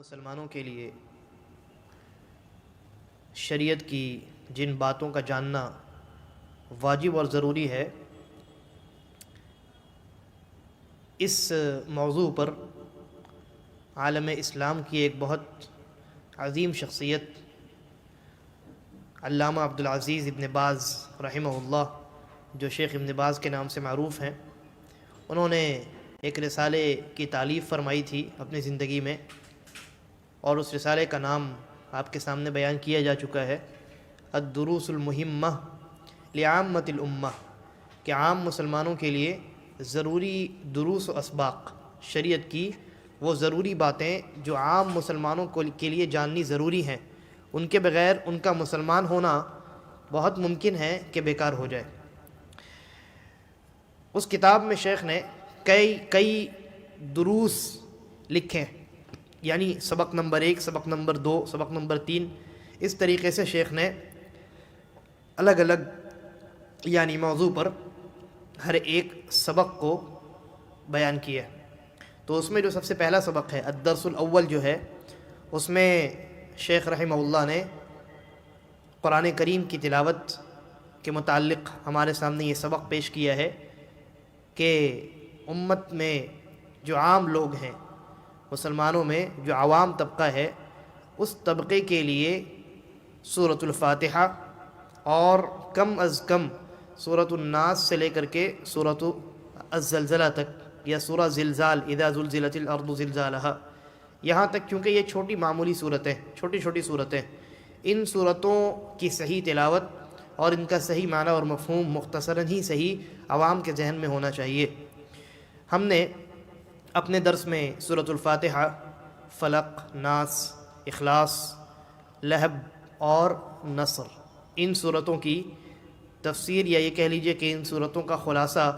مسلمانوں کے لیے شریعت کی جن باتوں کا جاننا واجب اور ضروری ہے، اس موضوع پر عالم اسلام کی ایک بہت عظیم شخصیت علامہ عبدالعزیز ابن باز رحمہ اللہ، جو شیخ ابن باز کے نام سے معروف ہیں، انہوں نے ایک رسالے کی تالیف فرمائی تھی اپنی زندگی میں، اور اس رسالے کا نام آپ کے سامنے بیان کیا جا چکا ہے، الدروس المہمہ لعامۃ الامہ، کہ عام مسلمانوں کے لیے ضروری دروس و اسباق، شریعت کی وہ ضروری باتیں جو عام مسلمانوں کے لیے جاننی ضروری ہیں، ان کے بغیر ان کا مسلمان ہونا بہت ممکن ہے کہ بیکار ہو جائے۔ اس کتاب میں شیخ نے کئی دروس لکھے، یعنی سبق نمبر 1، سبق نمبر 2، سبق نمبر 3، اس طریقے سے شیخ نے الگ الگ یعنی موضوع پر ہر ایک سبق کو بیان کیا۔ تو اس میں جو سب سے پہلا سبق ہے الدرس الاول جو ہے، اس میں شیخ رحمہ اللہ نے قرآن کریم کی تلاوت کے متعلق ہمارے سامنے یہ سبق پیش کیا ہے کہ امت میں جو عام لوگ ہیں، مسلمانوں میں جو عوام طبقہ ہے، اس طبقے کے لیے سورۃ الفاتحہ اور کم از کم سورۃ الناس سے لے کر کے سورۃ الزلزلہ تک، یا سورہ زلزال اذا زلزلت الارض زلزالہا، یہاں تک، کیونکہ یہ چھوٹی معمولی صورتیں، چھوٹی صورتیں، ان صورتوں کی صحیح تلاوت اور ان کا صحیح معنی اور مفہوم مختصراً ہی صحیح عوام کے ذہن میں ہونا چاہیے۔ ہم نے اپنے درس میں سورۃ الفاتحہ، فلق، ناس، اخلاص، لہب اور نصر، ان صورتوں کی تفسیر، یا یہ کہہ لیجئے کہ ان صورتوں کا خلاصہ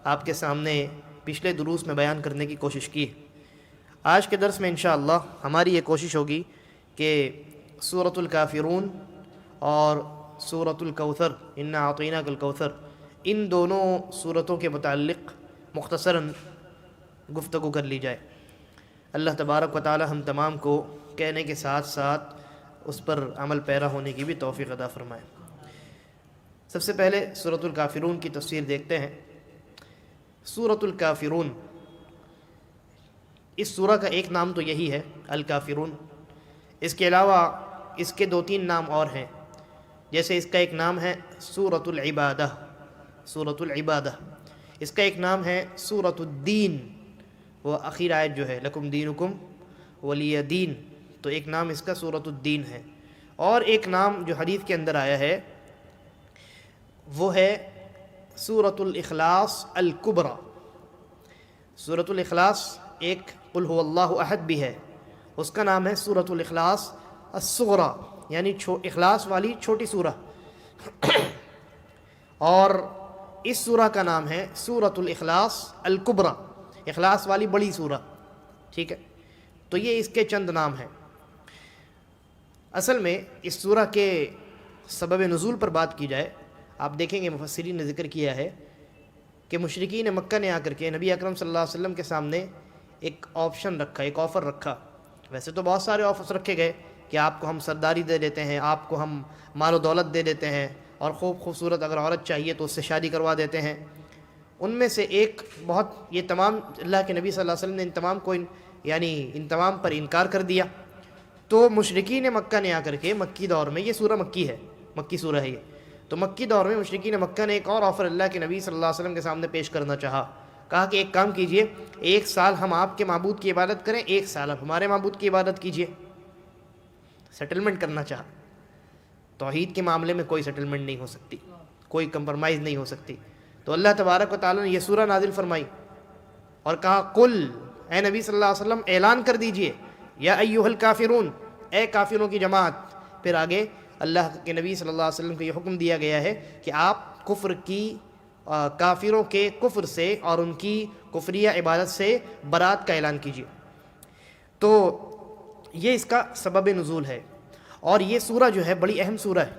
آپ کے سامنے پچھلے دروس میں بیان کرنے کی کوشش کی۔ آج کے درس میں انشاءاللہ ہماری یہ کوشش ہوگی کہ سورۃ الکافرون اور سورۃ الکوثر، انا اعطیناک الکوثر، ان دونوں صورتوں کے متعلق مختصراً گفتگو کر لی جائے۔ اللہ تبارک و تعالی ہم تمام کو کہنے کے ساتھ ساتھ اس پر عمل پیرا ہونے کی بھی توفیق عطا فرمائے۔ سب سے پہلے سورۃ الکافرون کی تفسیر دیکھتے ہیں۔ سورۃ الکافرون، اس سورہ کا ایک نام تو یہی ہے الکافرون، اس کے علاوہ اس کے 2-3 نام اور ہیں، جیسے اس کا ایک نام ہے سورۃ العبادہ، سورۃ العبادہ، اس کا ایک نام ہے سورۃ الدین، وہ اخیر آیت جو ہے لکم دینکم ولی دین، تو ایک نام اس کا سورۃ الدین ہے، اور ایک نام جو حدیث کے اندر آیا ہے وہ ہے سورۃ الاخلاص الکبریٰ۔ سورۃ الاخلاص ایک قل هو اللہ احد بھی ہے، اس کا نام ہے سورۃ الاخلاص الصغریٰ، یعنی اخلاص والی چھوٹی سورہ، اور اس سورہ کا نام ہے سورۃ الاخلاص الکبریٰ، اخلاص والی بڑی سورہ، ٹھیک ہے۔ تو یہ اس کے چند نام ہیں۔ اصل میں اس سورہ کے سبب نزول پر بات کی جائے، آپ دیکھیں گے مفسرین نے ذکر کیا ہے کہ مشرکین مکہ نے آ کر کے نبی اکرم صلی اللہ علیہ وسلم کے سامنے ایک آپشن رکھا، ایک آفر رکھا۔ ویسے تو بہت سارے آفرز رکھے گئے کہ آپ کو ہم سرداری دے دیتے ہیں، آپ کو ہم مال و دولت دے دیتے ہیں، اور خوبصورت اگر عورت چاہیے تو اس سے شادی کروا دیتے ہیں۔ ان میں سے ایک بہت، یہ تمام اللہ کے نبی صلی اللہ علیہ وسلم نے ان تمام پر انکار کر دیا۔ تو مشرکین مکہ نے آ کر کے مکی دور میں، یہ سورہ مکی ہے، مکی سورہ ہے یہ، تو مکی دور میں مشرکین مکہ نے ایک اور آفر اللہ کے نبی صلی اللہ علیہ وسلم کے سامنے پیش کرنا چاہا۔ کہا کہ ایک کام کیجئے، 1 سال ہم آپ کے معبود کی عبادت کریں، 1 سال آپ ہمارے معبود کی عبادت کیجئے۔ سیٹلمنٹ کرنا چاہا۔ توحید کے معاملے میں کوئی سیٹلمنٹ نہیں ہو سکتی، کوئی کمپرمائز نہیں ہو سکتی۔ تو اللہ تبارک و تعالیٰ نے یہ سورہ نازل فرمائی اور کہا قل، اے نبی صلی اللہ علیہ وسلم اعلان کر دیجئے، یا ایھا الکافرون، اے کافروں کی جماعت۔ پھر آگے اللہ کے نبی صلی اللہ علیہ وسلم کو یہ حکم دیا گیا ہے کہ آپ کافروں کے کفر سے اور ان کی کفریہ عبادت سے برات کا اعلان کیجیے۔ تو یہ اس کا سبب نزول ہے، اور یہ سورہ جو ہے بڑی اہم سورہ ہے۔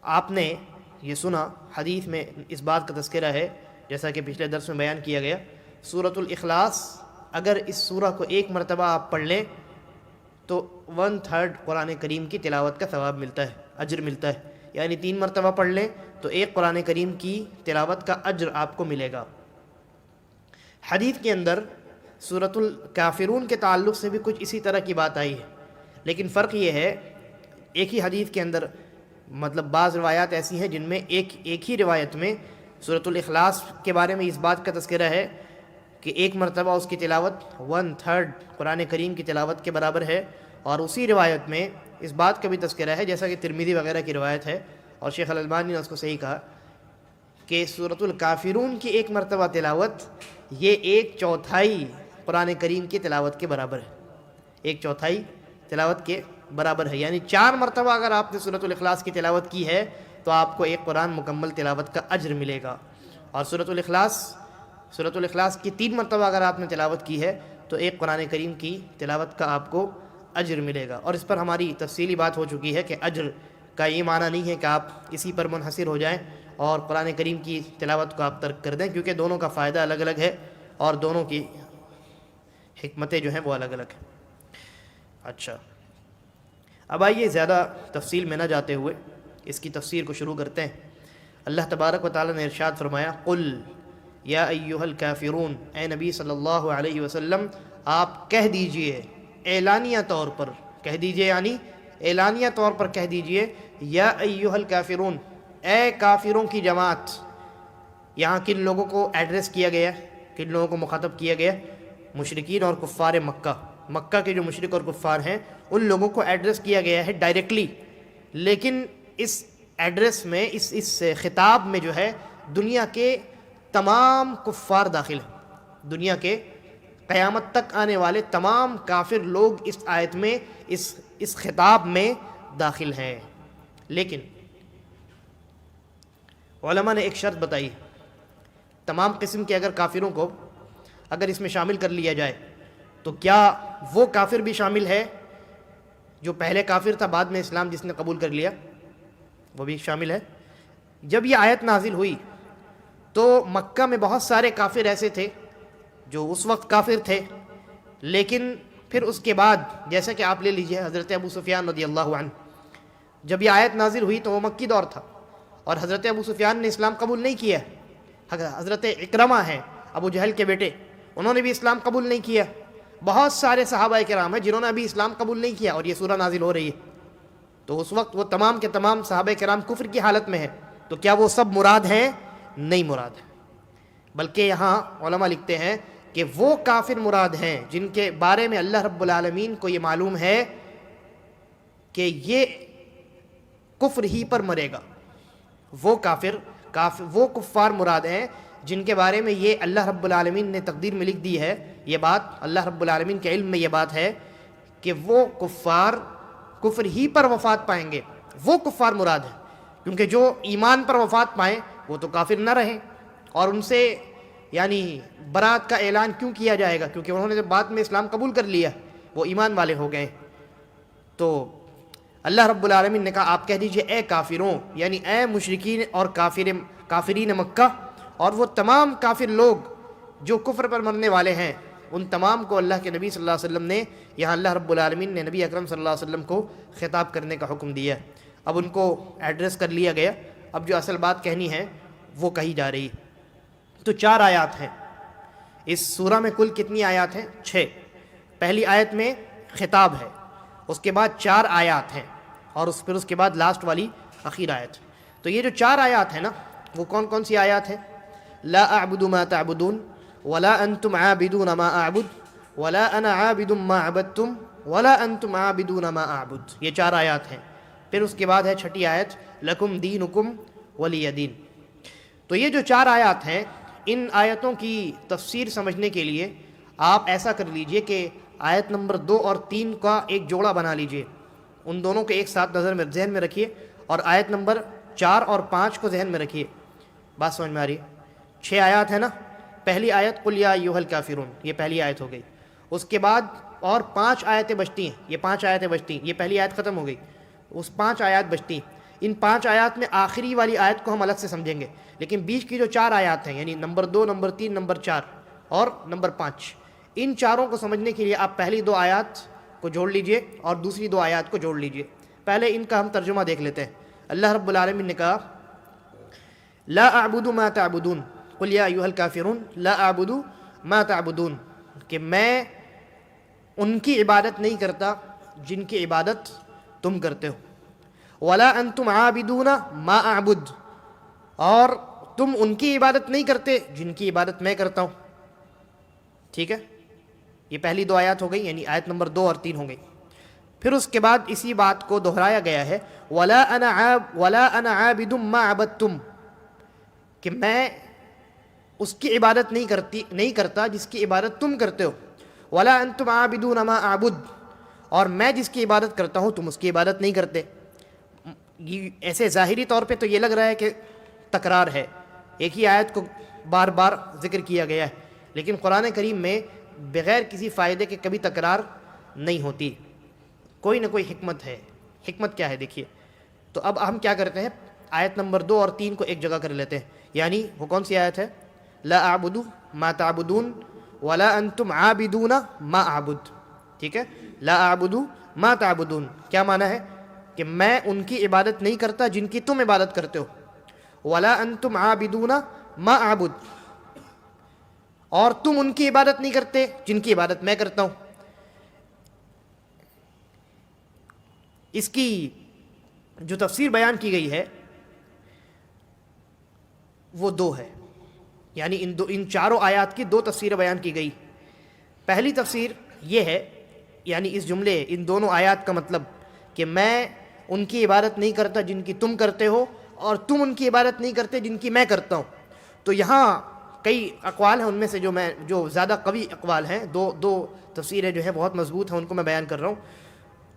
آپ نے یہ سنا، حدیث میں اس بات کا تذکرہ ہے، جیسا کہ پچھلے درس میں بیان کیا گیا، سورۃ الاخلاص اگر اس سورہ کو 1 مرتبہ آپ پڑھ لیں تو 1/3 قرآن کریم کی تلاوت کا ثواب ملتا ہے، اجر ملتا ہے، یعنی 3 مرتبہ پڑھ لیں تو ایک قرآن کریم کی تلاوت کا اجر آپ کو ملے گا۔ حدیث کے اندر سورۃ الکافرون کے تعلق سے بھی کچھ اسی طرح کی بات آئی ہے، لیکن فرق یہ ہے ایک ہی حدیث کے اندر مطلب بعض روایات ایسی ہیں جن میں ایک ہی روایت میں سورۃ الاخلاص کے بارے میں اس بات کا تذکرہ ہے کہ ایک مرتبہ اس کی تلاوت 1/3 قرآن کریم کی تلاوت کے برابر ہے، اور اسی روایت میں اس بات کا بھی تذکرہ ہے جیسا کہ ترمذی وغیرہ کی روایت ہے، اور شیخ الالبانی نے اس کو صحیح کہا کہ سورۃ الکافرون کی ایک مرتبہ تلاوت یہ 1/4 قرآن کریم کی تلاوت کے برابر ہے، 1/4 تلاوت کے برابر ہے، یعنی 4 مرتبہ اگر آپ نے سورۃ الاخلاص کی تلاوت کی ہے تو آپ کو ایک قرآن مکمل تلاوت کا اجر ملے گا، اور سورۃ الاخلاص کی 3 مرتبہ اگر آپ نے تلاوت کی ہے تو ایک قرآن کریم کی تلاوت کا آپ کو اجر ملے گا۔ اور اس پر ہماری تفصیلی بات ہو چکی ہے کہ اجر کا یہ معنی نہیں ہے کہ آپ اسی پر منحصر ہو جائیں اور قرآن کریم کی تلاوت کو آپ ترک کر دیں، کیونکہ دونوں کا فائدہ الگ الگ ہے اور دونوں کی حکمتیں جو ہیں وہ الگ الگ ہیں۔ اچھا، اب آئیے زیادہ تفصیل میں نہ جاتے ہوئے اس کی تفسیر کو شروع کرتے ہیں۔ اللہ تبارک و تعالیٰ نے ارشاد فرمایا، قل یا ایہا الکافرون، اے نبی صلی اللہ علیہ وسلم آپ کہہ دیجئے، اعلانیہ طور پر کہہ دیجئے، یعنی اعلانیہ طور پر کہہ دیجئے، یا ایہا الکافرون، اے کافروں کی جماعت۔ یہاں کن لوگوں کو ایڈریس کیا گیا، کن لوگوں کو مخاطب کیا گیا؟ مشرکین اور کفار مکہ کے جو مشرک اور کفار ہیں ان لوگوں کو ایڈریس کیا گیا ہے ڈائریکٹلی، لیکن اس ایڈریس میں اس خطاب میں جو ہے دنیا کے تمام کفار داخل ہیں، دنیا کے قیامت تک آنے والے تمام کافر لوگ اس آیت میں اس خطاب میں داخل ہیں۔ لیکن علماء نے ایک شرط بتائی، تمام قسم کے اگر کافروں کو اگر اس میں شامل کر لیا جائے تو کیا وہ کافر بھی شامل ہے جو پہلے کافر تھا بعد میں اسلام جس نے قبول کر لیا، وہ بھی شامل ہے؟ جب یہ آیت نازل ہوئی تو مکہ میں بہت سارے کافر ایسے تھے جو اس وقت کافر تھے، لیکن پھر اس کے بعد جیسا کہ آپ لے لیجئے حضرت ابو سفیان رضی اللہ عنہ، جب یہ آیت نازل ہوئی تو وہ مکی دور تھا اور حضرت ابو سفیان نے اسلام قبول نہیں کیا۔ حضرت اکرمہ ہیں ابو جہل کے بیٹے، انہوں نے بھی اسلام قبول نہیں کیا۔ بہت سارے صحابہ کرام ہیں جنہوں نے ابھی اسلام قبول نہیں کیا اور یہ سورہ نازل ہو رہی ہے، تو اس وقت وہ تمام کے تمام صحابہ کرام کفر کی حالت میں ہیں، تو کیا وہ سب مراد ہیں؟ نہیں مراد ہے، بلکہ یہاں علماء لکھتے ہیں کہ وہ کافر مراد ہیں جن کے بارے میں اللہ رب العالمین کو یہ معلوم ہے کہ یہ کفر ہی پر مرے گا۔ وہ کفار مراد ہیں جن کے بارے میں یہ اللہ رب العالمین نے تقدیر میں لکھ دی ہے، یہ بات اللہ رب العالمین کے علم میں یہ بات ہے کہ وہ کفار کفر ہی پر وفات پائیں گے، وہ کفار مراد ہیں، کیونکہ جو ایمان پر وفات پائیں وہ تو کافر نہ رہیں، اور ان سے یعنی برات کا اعلان کیوں کیا جائے گا؟ کیونکہ انہوں نے جب بعد میں اسلام قبول کر لیا وہ ایمان والے ہو گئے۔ تو اللہ رب العالمین نے کہا آپ کہہ دیجئے اے کافروں، یعنی اے مشرکین اور کافرین مکہ اور وہ تمام کافر لوگ جو کفر پر مرنے والے ہیں، ان تمام کو اللہ کے نبی صلی اللہ علیہ وسلم نے یہاں اللہ رب العالمین نے نبی اکرم صلی اللہ علیہ وسلم کو خطاب کرنے کا حکم دیا۔ اب ان کو ایڈریس کر لیا گیا، اب جو اصل بات کہنی ہے وہ کہی جا رہی۔ تو 4 آیات ہیں اس سورہ میں، کل کتنی آیات ہیں؟ 6۔ پہلی آیت میں خطاب ہے، اس کے بعد 4 آیات ہیں، اور پھر اس کے بعد لاسٹ والی اخیر آیت۔ تو یہ جو 4 آیات ہیں نا، وہ کون کون سی آیات ہیں؟ لا اعبد ما تعبدون ولا انتم عابدون ما اعبد ولا انا عابد ما عبدتم ولا انتم عابدون ما اعبد، یہ 4 آیات ہیں۔ پھر اس کے بعد ہے 6ٹھی آیت لکم دینکم ولی دین۔ تو یہ جو 4 آیات ہیں، ان آیتوں کی تفسیر سمجھنے کے لیے آپ ایسا کر لیجئے کہ آیت نمبر 2 اور 3 کا ایک جوڑا بنا لیجئے، ان دونوں کو ایک ساتھ ذہن میں رکھیے، اور آیت نمبر 4 اور 5 کو ذہن میں رکھیے۔ بات سمجھ میں آ رہی ہے؟ 6 آیات ہے نا، پہلی آیت قل یا ایھا الکافرون، یہ پہلی آیت ہو گئی، اس کے بعد اور 5 آیتیں بچتی ہیں، یہ 5 آیتیں بچتی ہیں، یہ پہلی آیت ختم ہو گئی، اس 5 آیات بچتی ہیں۔ ان 5 آیات میں آخری والی آیت کو ہم الگ سے سمجھیں گے، لیکن بیچ کی جو 4 آیات ہیں، یعنی نمبر 2، نمبر 3، نمبر 4 اور نمبر 5، ان چاروں کو سمجھنے کے لیے آپ پہلی 2 آیات کو جوڑ لیجئے اور دوسری 2 آیات کو جوڑ لیجئے. پہلے ان کا ہم ترجمہ دیکھ لیتے ہیں. اللہ رب العالمین نے کہا لا اعبد ما تعبدون قل یا ایھا الکافرون لا اعبد ما تعبدون، کہ میں ان کی عبادت نہیں کرتا جن کی عبادت تم کرتے ہو. ولا انتم عابدون ما اعبد، اور تم ان کی عبادت نہیں کرتے جن کی عبادت میں کرتا ہوں. ٹھیک ہے، یہ پہلی 2 آیات ہو گئی، یعنی آیت نمبر 2 اور 3 ہو گئی. پھر اس کے بعد اسی بات کو دہرایا گیا ہے ولا انا عابد ما عبدتم، کہ میں اس کی عبادت نہیں کرتا جس کی عبادت تم کرتے ہو. ولا انتم عابدون ما اعبد، اور میں جس کی عبادت کرتا ہوں تم اس کی عبادت نہیں کرتے. ایسے ظاہری طور پہ تو یہ لگ رہا ہے کہ تکرار ہے، ایک ہی آیت کو بار بار ذکر کیا گیا ہے، لیکن قرآن کریم میں بغیر کسی فائدے کے کبھی تکرار نہیں ہوتی، کوئی نہ کوئی حکمت ہے. حکمت کیا ہے دیکھیے. تو اب ہم کیا کرتے ہیں، آیت نمبر 2 اور 3 کو ایک جگہ کر لیتے ہیں. یعنی وہ کون سی آیت ہے؟ لا اعبد ما تعبدون ولا انتم عابدون ما اعبد. ٹھیک ہے، لا اعبد ما تعبدون کیا معنی ہے؟ کہ میں ان کی عبادت نہیں کرتا جن کی تم عبادت کرتے ہو. ولا انتم عابدون ما اعبد، اور تم ان کی عبادت نہیں کرتے جن کی عبادت میں کرتا ہوں. اس کی جو تفسیر بیان کی گئی ہے وہ 2 ہے، یعنی ان چاروں آیات کی 2 تفسیریں بیان کی گئی. پہلی تفسیر یہ ہے، یعنی اس جملے ان دونوں آیات کا مطلب کہ میں ان کی عبادت نہیں کرتا جن کی تم کرتے ہو، اور تم ان کی عبادت نہیں کرتے جن کی میں کرتا ہوں. تو یہاں کئی اقوال ہیں، ان میں سے جو زیادہ قوی اقوال ہیں، دو تفسیریں جو ہیں بہت مضبوط ہیں، ان کو میں بیان کر رہا ہوں.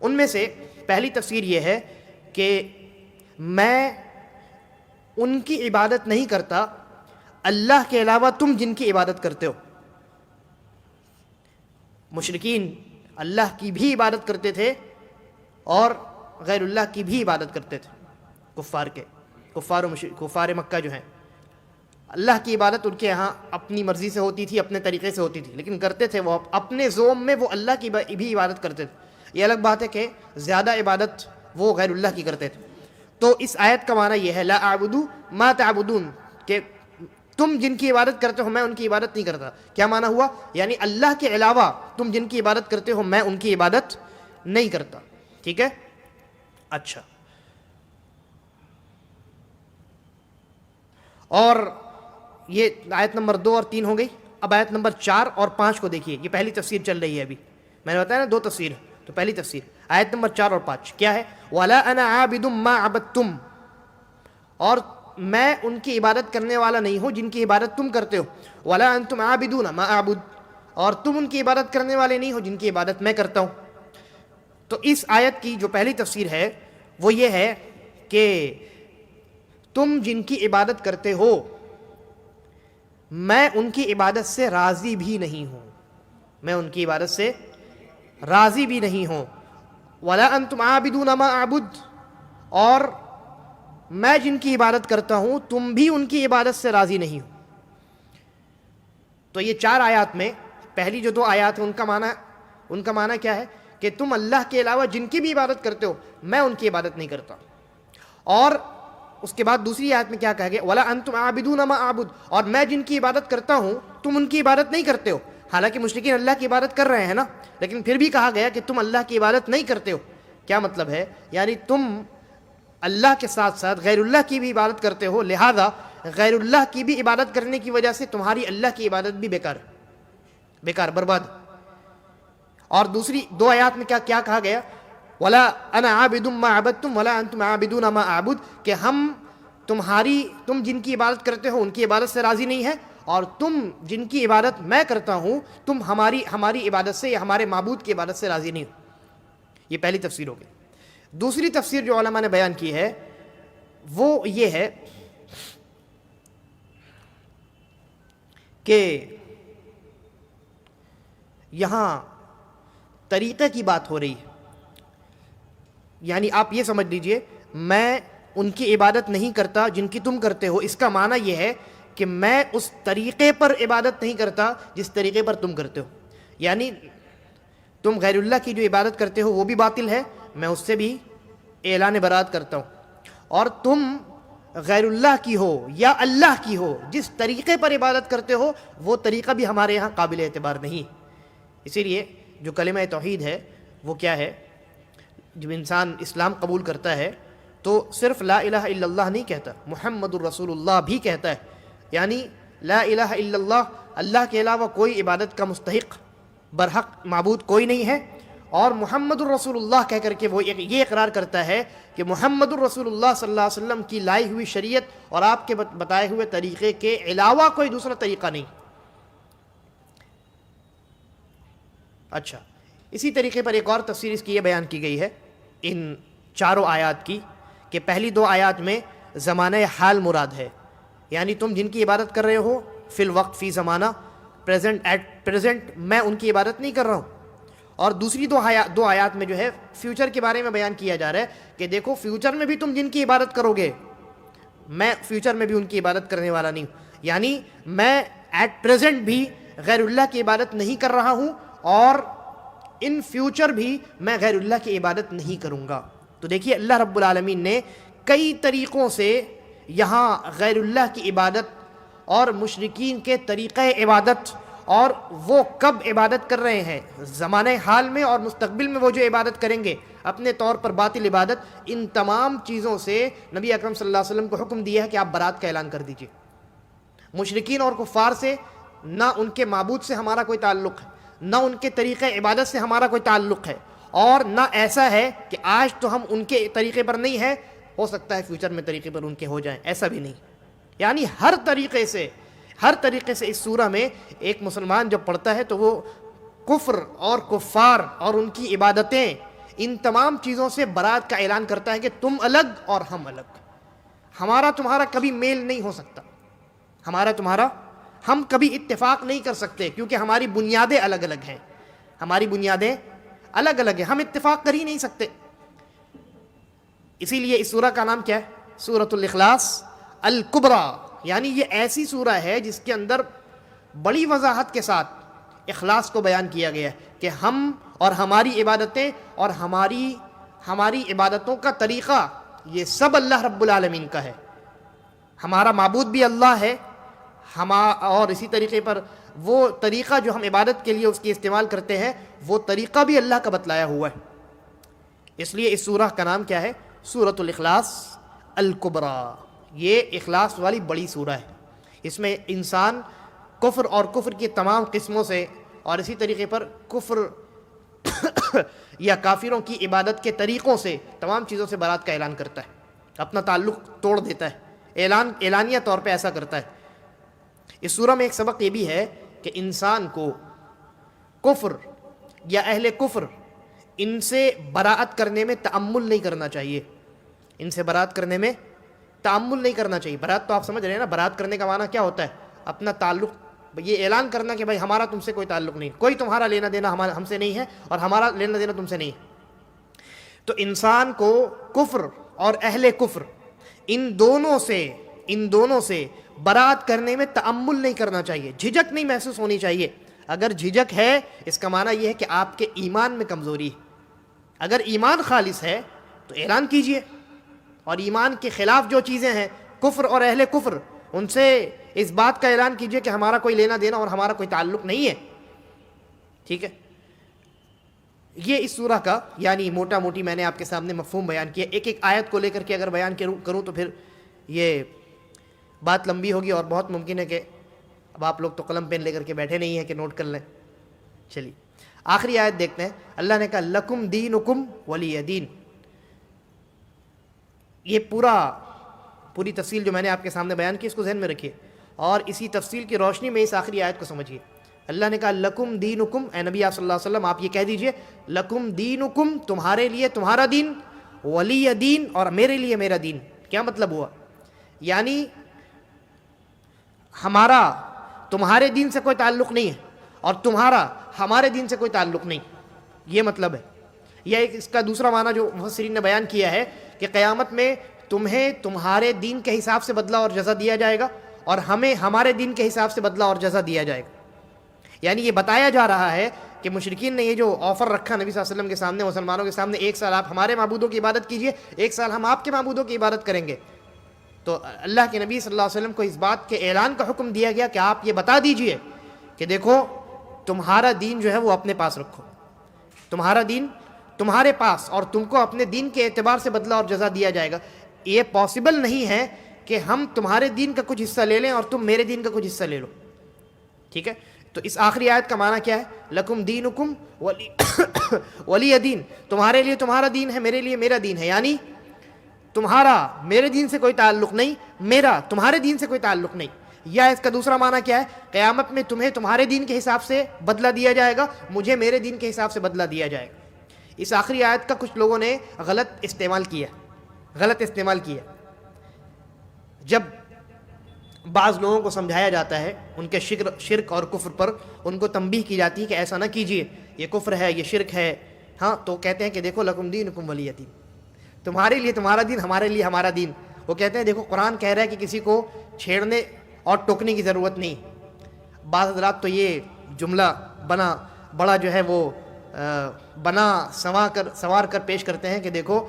ان میں سے پہلی تفسیر یہ ہے کہ میں ان کی عبادت نہیں کرتا اللہ کے علاوہ تم جن کی عبادت کرتے ہو. مشرکین اللہ کی بھی عبادت کرتے تھے اور غیر اللہ کی بھی عبادت کرتے تھے. کفار مکہ جو ہیں، اللہ کی عبادت ان کے یہاں اپنی مرضی سے ہوتی تھی، اپنے طریقے سے ہوتی تھی، لیکن کرتے تھے وہ اپنے زوم میں، وہ اللہ کی بھی عبادت کرتے تھے. یہ الگ بات ہے کہ زیادہ عبادت وہ غیر اللہ کی کرتے تھے. تو اس آیت کا معنی یہ ہے لا اعبد ما تعبدون، کہ تم جن کی عبادت کرتے ہو میں ان کی عبادت نہیں کرتا. کیا معنی ہوا؟ یعنی اللہ کے علاوہ تم جن کی عبادت کرتے ہو میں ان کی عبادت نہیں کرتا. ٹھیک ہے، اچھا. اور یہ آیت نمبر 2 اور 3 ہو گئی. اب آیت نمبر 4 اور 5 کو دیکھیے. یہ پہلی تفسیر چل رہی ہے، ابھی میں نے بتایا نا 2 تفسیر. تو پہلی تفسیر آیت نمبر 4 اور 5 کیا ہے؟ وَلَا أَنَا عَابِدٌ مَا عَبَدتُّمْ، اور میں ان کی عبادت کرنے والا نہیں ہوں جن کی عبادت تم کرتے ہو. وَلَا أَنْتُمْ عَابِدُونَ مَا أَعْبُدُ، اور تم ان کی عبادت کرنے والے نہیں ہو جن کی عبادت میں کرتا ہوں. تو اس آیت کی جو پہلی تفسیر ہے وہ یہ ہے کہ تم جن کی عبادت کرتے ہو میں ان کی عبادت سے راضی بھی نہیں ہوں، میں ان کی عبادت سے راضی بھی نہیں ہوں. وَلَا أَنْتُمْ عَابِدُونَ مَا أَعْبُدُ، اور میں جن کی عبادت کرتا ہوں تم بھی ان کی عبادت سے راضی نہیں ہو. تو یہ 4 آیات میں پہلی جو 2 آیات ہیں ان کا معنی کیا ہے کہ تم اللہ کے علاوہ جن کی بھی عبادت کرتے ہو میں ان کی عبادت نہیں کرتا. اور اس کے بعد دوسری آیت میں کیا کہا گیا؟ وَلَا أَنْتُمْ عَابِدُونَ مَا أَعْبُدُ، اور میں جن کی عبادت کرتا ہوں تم ان کی عبادت نہیں کرتے ہو. حالانکہ مشرکین اللہ کی عبادت کر رہے ہیں نا، لیکن پھر بھی کہا گیا کہ تم اللہ کی عبادت نہیں کرتے ہو. کیا مطلب ہے؟ یعنی تم اللہ کے ساتھ ساتھ غیر اللہ کی بھی عبادت کرتے ہو، لہذا غیر اللہ کی بھی عبادت کرنے کی وجہ سے تمہاری اللہ کی عبادت بھی بیکار برباد. اور دوسری 2 آیات میں کیا کہا گیا؟ وَلَا أَنَا عَابِدٌ مَا عَبَدتُّمْ وَلَا أَنْتُمْ عَابِدُونَ مَا أَعْبُدُ، کہ ہم تم جن کی عبادت کرتے ہو ان کی عبادت سے راضی نہیں ہے، اور تم جن کی عبادت میں کرتا ہوں تم ہماری عبادت سے یا ہمارے معبود کی عبادت سے راضی نہیں ہو. یہ پہلی تفسیر ہوگی. دوسری تفسیر جو علماء نے بیان کی ہے وہ یہ ہے کہ یہاں طریقے کی بات ہو رہی ہے. یعنی آپ یہ سمجھ لیجئے میں ان کی عبادت نہیں کرتا جن کی تم کرتے ہو، اس کا معنی یہ ہے کہ میں اس طریقے پر عبادت نہیں کرتا جس طریقے پر تم کرتے ہو. یعنی تم غیر اللہ کی جو عبادت کرتے ہو وہ بھی باطل ہے، میں اس سے بھی اعلان برات کرتا ہوں، اور تم غیر اللہ کی ہو یا اللہ کی ہو، جس طریقے پر عبادت کرتے ہو وہ طریقہ بھی ہمارے یہاں قابل اعتبار نہیں۔ اسی لیے جو کلمہ توحید ہے وہ کیا ہے؟ جب انسان اسلام قبول کرتا ہے تو صرف لا الہ الا اللہ نہیں کہتا، محمد الرسول اللہ بھی کہتا ہے، یعنی لا الہ الا اللہ، اللہ کے علاوہ کوئی عبادت کا مستحق برحق معبود کوئی نہیں ہے، اور محمد الرسول اللہ کہہ کر کے وہ یہ اقرار کرتا ہے کہ محمد الرسول اللہ صلی اللہ علیہ وسلم کی لائی ہوئی شریعت اور آپ کے بتائے ہوئے طریقے کے علاوہ کوئی دوسرا طریقہ نہیں۔ اچھا، اسی طریقے پر ایک اور تفسیر اس کی یہ بیان کی گئی ہے ان چاروں آیات کی، کہ پہلی دو آیات میں زمانہ حال مراد ہے، یعنی تم جن کی عبادت کر رہے ہو فی الوقت، فی زمانہ، ایٹ پریزنٹ میں ان کی عبادت نہیں کر رہا ہوں۔ اور دوسری دو آیات میں جو ہے فیوچر کے بارے میں بیان کیا جا رہا ہے کہ دیکھو فیوچر میں بھی تم جن کی عبادت کرو گے، میں فیوچر میں بھی ان کی عبادت کرنے والا نہیں ہوں، یعنی میں ایٹ پریزنٹ بھی غیر اللہ کی عبادت نہیں کر رہا ہوں، اور ان فیوچر بھی میں غیر اللہ کی عبادت نہیں کروں گا۔ تو دیکھیے اللہ رب العالمین نے کئی طریقوں سے یہاں غیر اللہ کی عبادت اور مشرکین کے طریقہ عبادت، اور وہ کب عبادت کر رہے ہیں، زمانہ حال میں اور مستقبل میں وہ جو عبادت کریں گے اپنے طور پر باطل عبادت، ان تمام چیزوں سے نبی اکرم صلی اللہ علیہ وسلم کو حکم دیا ہے کہ آپ برات کا اعلان کر دیجئے۔ مشرکین اور کفار سے نہ ان کے معبود سے ہمارا کوئی تعلق ہے، نہ ان کے طریقہ عبادت سے ہمارا کوئی تعلق ہے، اور نہ ایسا ہے کہ آج تو ہم ان کے طریقے پر نہیں ہے، ہو سکتا ہے فیوچر میں طریقے پر ان کے ہو جائیں، ایسا بھی نہیں۔ یعنی ہر طریقے سے اس سورہ میں ایک مسلمان جب پڑھتا ہے تو وہ کفر اور کفار اور ان کی عبادتیں، ان تمام چیزوں سے برات کا اعلان کرتا ہے کہ تم الگ اور ہم الگ، ہمارا تمہارا کبھی میل نہیں ہو سکتا، ہمارا تمہارا ہم کبھی اتفاق نہیں کر سکتے، کیونکہ ہماری بنیادیں الگ الگ ہیں، ہماری بنیادیں الگ الگ ہیں، ہم اتفاق کر ہی نہیں سکتے۔ اسی لیے اس سورہ کا نام کیا ہے؟ سورۃ الاخلاص الکبریٰ، یعنی یہ ایسی سورہ ہے جس کے اندر بڑی وضاحت کے ساتھ اخلاص کو بیان کیا گیا ہے کہ ہم اور ہماری عبادتیں اور ہماری عبادتوں کا طریقہ یہ سب اللہ رب العالمین کا ہے، ہمارا معبود بھی اللہ ہے، اور اسی طریقے پر وہ طریقہ جو ہم عبادت کے لیے اس کی استعمال کرتے ہیں وہ طریقہ بھی اللہ کا بتلایا ہوا ہے۔ اس لیے اس سورہ کا نام کیا ہے؟ سورۃ الاخلاص الکبریٰ، یہ اخلاص والی بڑی سورہ ہے۔ اس میں انسان کفر اور کفر کی تمام قسموں سے، اور اسی طریقے پر کفر یا کافروں کی عبادت کے طریقوں سے، تمام چیزوں سے برات کا اعلان کرتا ہے، اپنا تعلق توڑ دیتا ہے، اعلانیہ طور پہ ایسا کرتا ہے۔ اس سورہ میں ایک سبق یہ بھی ہے کہ انسان کو کفر یا اہل کفر ان سے براءت کرنے میں تأمل نہیں کرنا چاہیے، ان سے برات کرنے میں تأمل نہیں کرنا چاہیے۔ برات تو آپ سمجھ رہے ہیں نا، برات کرنے کا معنی کیا ہوتا ہے؟ اپنا تعلق، یہ اعلان کرنا کہ بھائی ہمارا تم سے کوئی تعلق نہیں، کوئی تمہارا لینا دینا ہم سے نہیں ہے، اور ہمارا لینا دینا تم سے نہیں ہے۔ تو انسان کو کفر اور اہل کفر ان دونوں سے برات کرنے میں تأمل نہیں کرنا چاہیے، جھجک نہیں محسوس ہونی چاہیے۔ اگر جھجک ہے اس کا معنی یہ ہے کہ آپ کے ایمان میں کمزوری ہے۔ اگر ایمان خالص ہے تو اعلان کیجئے، اور ایمان کے خلاف جو چیزیں ہیں کفر اور اہل کفر، ان سے اس بات کا اعلان کیجئے کہ ہمارا کوئی لینا دینا اور ہمارا کوئی تعلق نہیں ہے، ٹھیک ہے۔ یہ اس سورہ کا یعنی موٹا موٹی میں نے آپ کے سامنے مفہوم بیان کیا۔ ایک ایک آیت کو لے کر کے اگر بیان کروں تو پھر یہ بات لمبی ہوگی، اور بہت ممکن ہے کہ اب آپ لوگ تو قلم پین لے کر کے بیٹھے نہیں ہیں کہ نوٹ کر لیں۔ چلیے آخری آیت دیکھتے ہیں۔ اللہ نے کہا لکم دینکم ولی دین۔ یہ پوری تفصیل جو میں نے آپ کے سامنے بیان کی اس کو ذہن میں رکھیے، اور اسی تفصیل کی روشنی میں اس آخری آیت کو سمجھیے۔ اللہ نے کہا لکم دینکم، اے نبی صلی اللہ علیہ وسلم آپ یہ کہہ دیجئے لکم دینکم، تمہارے لیے تمہارا دین، ولی دین، اور میرے لیے میرا دین۔ کیا مطلب ہوا؟ یعنی ہمارا تمہارے دین سے کوئی تعلق نہیں ہے، اور تمہارا ہمارے دین سے کوئی تعلق نہیں، یہ مطلب ہے۔ یہ اس کا دوسرا معنی جو مفسرین نے بیان کیا ہے کہ قیامت میں تمہیں تمہارے دین کے حساب سے بدلہ اور جزا دیا جائے گا، اور ہمیں ہمارے دین کے حساب سے بدلہ اور جزا دیا جائے گا۔ یعنی یہ بتایا جا رہا ہے کہ کہ مشرکین نے یہ جو آفر رکھا نبی صلی اللہ علیہ وسلم کے سامنے، مسلمانوں کے سامنے، 1 سال آپ ہمارے معبودوں کی عبادت کیجئے، 1 سال ہم آپ کے معبودوں کی عبادت کریں گے، تو اللہ کے نبی صلی اللہ علیہ وسلم کو اس بات کے اعلان کا حکم دیا گیا کہ آپ یہ بتا دیجئے کہ دیکھو تمہارا دین جو ہے وہ اپنے پاس رکھو، تمہارا دین تمہارے پاس، اور تم کو اپنے دین کے اعتبار سے بدلہ اور جزا دیا جائے گا۔ یہ پاسبل نہیں ہے کہ ہم تمہارے دین کا کچھ حصہ لے لیں اور تم میرے دین کا کچھ حصہ لے لو، ٹھیک ہے؟ تو اس آخری آیت کا معنی کیا ہے؟ لکم دینکم ولی دین، تمہارے لیے تمہارا دین ہے، میرے لیے میرا دین ہے، یعنی تمہارا میرے دین سے کوئی تعلق نہیں، میرا تمہارے دین سے کوئی تعلق نہیں۔ یا اس کا دوسرا معنی کیا ہے؟ قیامت میں تمہیں تمہارے دین کے حساب سے بدلہ دیا جائے گا، مجھے میرے دین کے حساب سے بدلہ دیا جائے گا۔ اس آخری آیت کا کچھ لوگوں نے غلط استعمال کیا۔ جب بعض لوگوں کو سمجھایا جاتا ہے ان کے شرک اور کفر پر، ان کو تنبیہ کی جاتی ہے کہ ایسا نہ کیجئے، یہ کفر ہے، یہ شرک ہے، ہاں، تو کہتے ہیں کہ دیکھو لکم دینکم ولی دین، تمہارے لیے تمہارا دین، ہمارے لیے ہمارا دین۔ وہ کہتے ہیں دیکھو قرآن کہہ رہا ہے کہ کسی کو چھیڑنے اور ٹوکنے کی ضرورت نہیں۔ بعض حضرات تو یہ جملہ بڑا جو ہے وہ سنوار کر پیش کرتے ہیں کہ دیکھو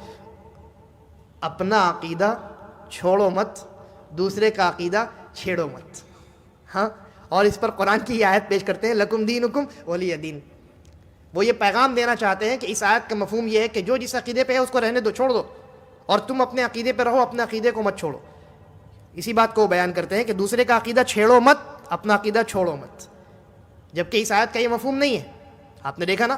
اپنا عقیدہ چھوڑو مت، دوسرے کا عقیدہ چھیڑو مت، ہاں، اور اس پر قرآن کی یہ آیت پیش کرتے ہیں لکم دینکم ولی دین۔ وہ یہ پیغام دینا چاہتے ہیں کہ اس آیت کا مفہوم یہ ہے کہ جو جس عقیدے پہ ہے اس کو رہنے دو، چھوڑ دو، اور تم اپنے عقیدے پہ رہو، اپنے عقیدے کو مت چھوڑو۔ اسی بات کو وہ بیان کرتے ہیں کہ دوسرے کا عقیدہ چھیڑو مت، اپنا عقیدہ چھوڑو مت، جبکہ اس آیت کا یہ مفہوم نہیں ہے۔ آپ نے دیکھا نا،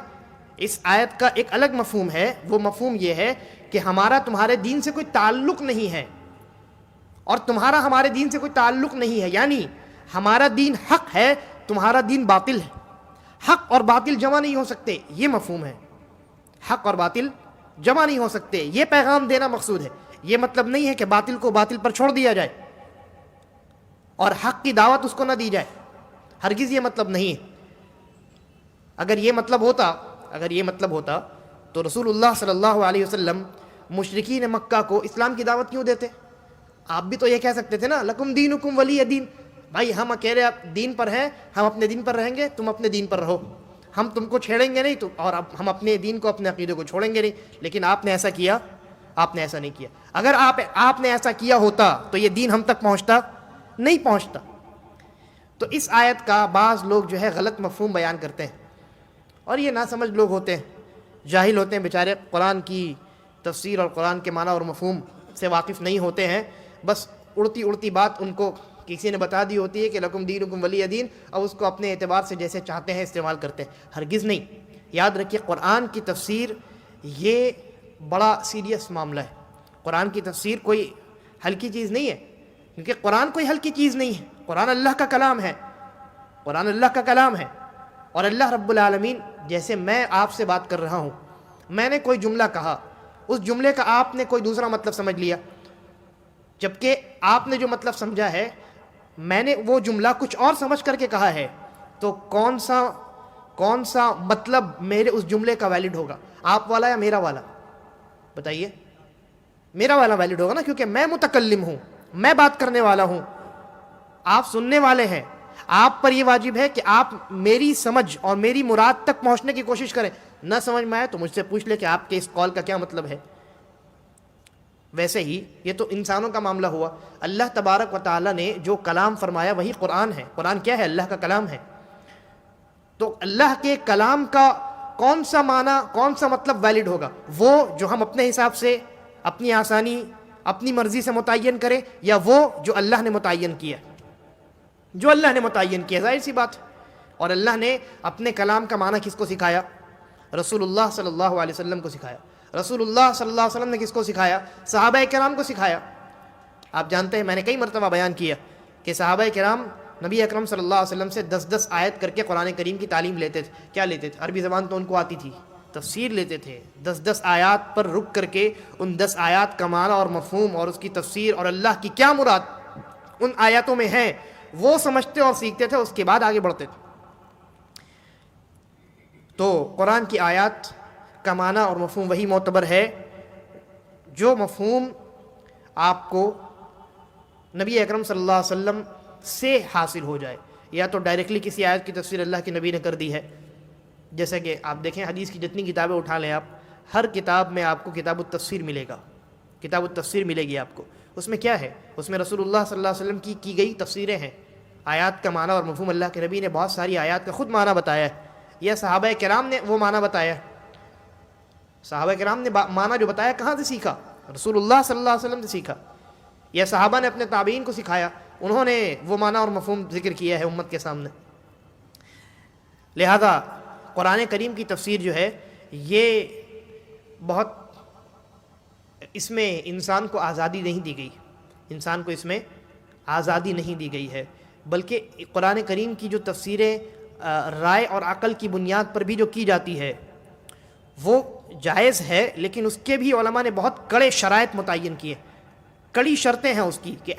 اس آیت کا ایک الگ مفہوم ہے، وہ مفہوم یہ ہے کہ ہمارا تمہارے دین سے کوئی تعلق نہیں ہے اور تمہارا ہمارے دین سے کوئی تعلق نہیں ہے، یعنی ہمارا دین حق ہے، تمہارا دین باطل ہے، حق اور باطل جمع نہیں ہو سکتے، یہ مفہوم ہے۔ حق اور باطل جمع نہیں ہو سکتے، یہ پیغام دینا مقصود ہے۔ یہ مطلب نہیں ہے کہ باطل کو باطل پر چھوڑ دیا جائے اور حق کی دعوت اس کو نہ دی جائے، ہرگز یہ مطلب نہیں ہے۔ اگر یہ مطلب ہوتا تو رسول اللہ صلی اللہ علیہ وسلم مشرکین مکہ کو اسلام کی دعوت کیوں دیتے؟ آپ بھی تو یہ کہہ سکتے تھے نا لکم دینکم ولی دین، بھائی ہم اکیلے دین پر ہیں، ہم اپنے دین پر رہیں گے، تم اپنے دین پر رہو، ہم تم کو چھیڑیں گے نہیں، اور اب ہم اپنے دین کو، اپنے عقیدے کو چھوڑیں گے نہیں۔ لیکن آپ نے ایسا کیا، آپ نے ایسا نہیں کیا۔ اگر آپ نے ایسا کیا ہوتا تو یہ دین ہم تک نہیں پہنچتا۔ تو اس آیت کا بعض لوگ جو ہے غلط مفہوم بیان کرتے ہیں، اور یہ ناسمجھ لوگ ہوتے ہیں، جاہل ہوتے ہیں بیچارے، قرآن کی تفسیر اور قرآن کے معنی اور مفہوم سے واقف نہیں ہوتے ہیں، بس اڑتی بات ان کو کسی نے بتا دی ہوتی ہے کہ لکم دینکم ولی دین، اب اس کو اپنے اعتبار سے جیسے چاہتے ہیں استعمال کرتے ہیں، ہرگز نہیں۔ یاد رکھیے قرآن کی تفسیر یہ بڑا سیریس معاملہ ہے۔ قرآن کی تفسیر کوئی ہلکی چیز نہیں ہے، کیونکہ قرآن کوئی ہلکی چیز نہیں ہے، قرآن اللہ کا کلام ہے، قرآن اللہ کا کلام ہے۔ اور اللہ رب العالمین، جیسے میں آپ سے بات کر رہا ہوں، میں نے کوئی جملہ کہا، اس جملے کا آپ نے کوئی دوسرا مطلب سمجھ لیا، جبکہ آپ نے جو مطلب سمجھا ہے میں نے وہ جملہ کچھ اور سمجھ کر کے کہا ہے، تو کون سا مطلب میرے اس جملے کا ویلڈ ہوگا، آپ والا یا میرا والا؟ بتائیے۔ میرا والا ویلڈ ہوگا نا، کیونکہ میں متکلم ہوں، میں بات کرنے والا ہوں، آپ سننے والے ہیں۔ آپ پر یہ واجب ہے کہ آپ میری سمجھ اور میری مراد تک پہنچنے کی کوشش کریں۔ نہ سمجھ میں آئے تو مجھ سے پوچھ لے کہ آپ کے اس قول کا کیا مطلب ہے۔ ویسے ہی یہ تو انسانوں کا معاملہ ہوا، اللہ تبارک و تعالیٰ نے جو کلام فرمایا وہی قرآن ہے۔ قرآن کیا ہے؟ اللہ کا کلام ہے۔ تو اللہ کے کلام کا کون سا معنی، کون سا مطلب ویلڈ ہوگا؟ وہ جو ہم اپنے حساب سے، اپنی آسانی، اپنی مرضی سے متعین کریں، یا وہ جو اللہ نے متعین کیا؟ جو اللہ نے متعین کیا، ظاہر سی بات۔ اور اللہ نے اپنے کلام کا معنی کس کو سکھایا؟ رسول اللہ صلی اللہ علیہ وسلم کو سکھایا۔ رسول اللہ صلی اللہ علیہ وسلم نے کس کو سکھایا؟ صحابہ کرام کو سکھایا۔ آپ جانتے ہیں، میں نے کئی مرتبہ بیان کیا کہ صحابہ کرام نبی اکرم صلی اللہ علیہ وسلم سے 10 آیت کر کے قرآن کریم کی تعلیم لیتے تھے۔ کیا لیتے تھے؟ عربی زبان تو ان کو آتی تھی، تفسیر لیتے تھے۔ 10 آیات پر رک کر کے ان 10 آیات کا معنی اور مفہوم اور اس کی تفسیر اور اللہ کی کیا مراد ان آیاتوں میں ہے وہ سمجھتے اور سیکھتے تھے، اس کے بعد آگے بڑھتے تھے۔ تو قرآن کی آیات کا معنی اور مفہوم وہی معتبر ہے جو مفہوم آپ کو نبی اکرم صلی اللہ علیہ وسلم سے حاصل ہو جائے، یا تو ڈائریکٹلی کسی آیت کی تفسیر اللہ کے نبی نے کر دی ہے، جیسا کہ آپ دیکھیں حدیث کی جتنی کتابیں اٹھا لیں آپ، ہر کتاب میں آپ کو کتاب التفسیر ملے گا، کتاب التفسیر ملے گی آپ کو. اس میں کیا ہے؟ اس میں رسول اللہ صلی اللہ علیہ وسلم کی گئی تفسیریں ہیں. آیات کا معنی اور مفہوم اللہ کے نبی نے بہت ساری آیات کا خود معنی بتایا ہے، یا صحابہ کرام نے وہ معنی بتایا. صحابہ کرام نے معنی جو بتایا کہاں سے سیکھا؟ رسول اللہ صلی اللہ علیہ وسلم سے سیکھا، یا صحابہ نے اپنے تابعین کو سکھایا، انہوں نے وہ معنی اور مفہوم ذکر کیا ہے امت کے سامنے. لہذا قرآن کریم کی تفسیر جو ہے یہ بہت، اس میں انسان کو آزادی نہیں دی گئی، انسان کو اس میں آزادی نہیں دی گئی ہے، بلکہ قرآن کریم کی جو تفسیریں رائے اور عقل کی بنیاد پر بھی جو کی جاتی ہے وہ جائز ہے، لیکن اس کے بھی علماء نے بہت کڑے شرائط متعین کیے، کڑی شرطیں ہیں اس کی کہ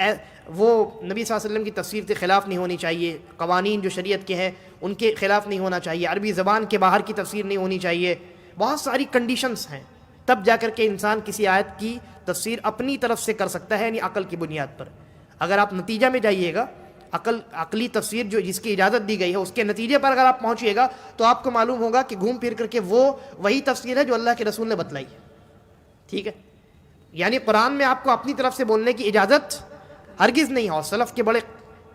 وہ نبی صلی اللہ علیہ وسلم کی تفسیر کے خلاف نہیں ہونی چاہیے، قوانین جو شریعت کے ہیں ان کے خلاف نہیں ہونا چاہیے، عربی زبان کے باہر کی تفسیر نہیں ہونی چاہیے، بہت ساری کنڈیشنز ہیں. تب جا کر کے انسان کسی آیت کی تفسیر اپنی طرف سے کر سکتا ہے، یعنی عقل کی بنیاد پر. اگر آپ نتیجہ میں جائیے گا، عقلی تفسیر جو جس کی اجازت دی گئی ہے اس کے نتیجے پر اگر آپ پہنچیے گا تو آپ کو معلوم ہوگا کہ گھوم پھر کر کے وہ وہی تفسیر ہے جو اللہ کے رسول نے بتلائی ہے. ٹھیک ہے، یعنی قرآن میں آپ کو اپنی طرف سے بولنے کی اجازت ہرگز نہیں ہے، اور سلف کے بڑے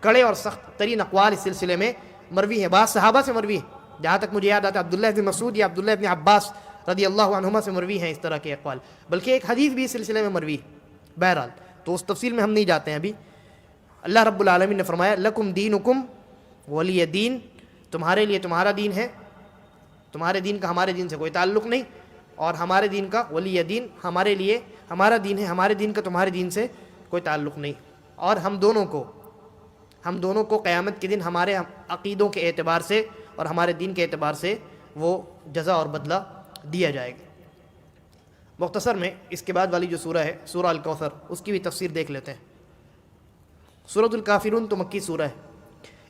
کڑے اور سخت ترین اقوال اس سلسلے میں مروی ہیں، بعض صحابہ سے مروی ہیں، جہاں تک مجھے یاد آتا ہے عبداللہ بن مسعود یا عبداللہ بن عباس رضی اللہ عنہما سے مروی ہیں اس طرح کے اقوال، بلکہ ایک حدیث بھی اس سلسلے میں مروی ہے. بہرحال تو اس تفصیل میں ہم نہیں جاتے ہیں ابھی. اللہ رب العالمین نے فرمایا لکم دینکم ولی دین، تمہارے لیے تمہارا دین ہے، تمہارے دین کا ہمارے دین سے کوئی تعلق نہیں، اور ہمارے دین کا ولی دین، ہمارے لیے ہمارا دین ہے، ہمارے دین کا تمہارے دین سے کوئی تعلق نہیں. اور ہم دونوں کو قیامت کے دن ہمارے عقیدوں کے اعتبار سے اور ہمارے دین کے اعتبار سے وہ جزا اور بدلہ دیا جائے گا. مختصر میں اس کے بعد والی جو سورہ ہے سورہ الکوثر، اس کی بھی تفسیر دیکھ لیتے ہیں. سورۃ الکافرون تو مکی سورہ ہے،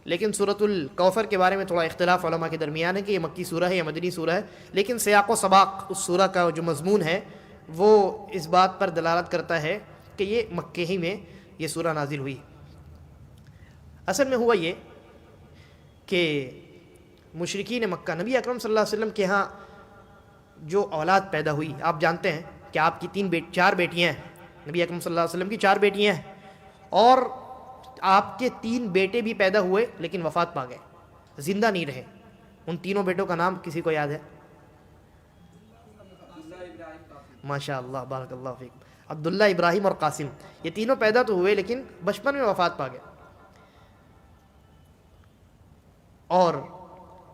لیکن سورۃ الکوثر کے بارے میں تھوڑا اختلاف علماء کے درمیان ہے کہ یہ مکی سورہ ہے یا مدنی سورہ ہے، لیکن سیاق و سباق اس سورہ کا جو مضمون ہے وہ اس بات پر دلالت کرتا ہے کہ یہ مکے ہی میں یہ سورہ نازل ہوئی. اصل میں ہوا یہ کہ مشرکین مکہ نبی اکرم صلی اللہ علیہ وسلم کے ہاں جو اولاد پیدا ہوئی، آپ جانتے ہیں کہ آپ کی چار بیٹیاں ہیں، نبی اکرم صلی اللہ علیہ وسلم کی 4 بیٹیاں ہیں، اور آپ کے 3 بیٹے بھی پیدا ہوئے لیکن وفات پا گئے، زندہ نہیں رہے. ان تینوں بیٹوں کا نام کسی کو یاد ہے؟ ماشاء اللہ، بارک اللہ فیکم. عبداللہ، ابراہیم اور قاسم، یہ تینوں پیدا تو ہوئے لیکن بچپن میں وفات پا گئے. اور